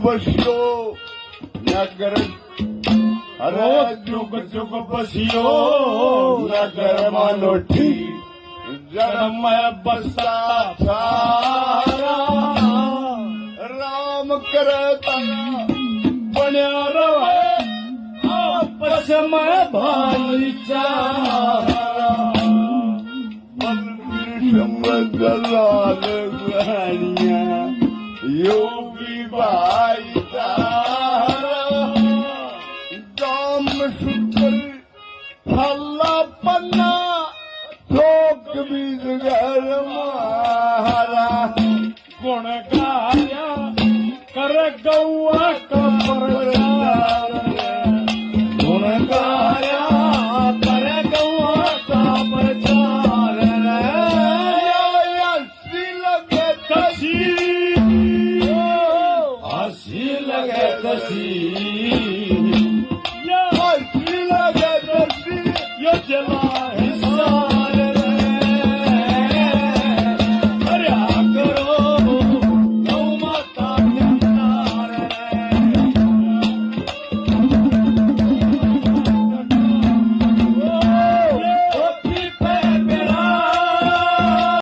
बसियो नगर अरे जुग जुग बसियो नगर मानोठी जन्म बसा सारा राम करता बन्या रहे आपस में भाईचारा दलाल गानिया योगी भाईचारा काम सुतर हल्ला पन्ना लोक बीज घर मारा गुण गाया कर गौआ का प्रचार गुण गाया कर गौआ का प्रचार हसी लगे कसी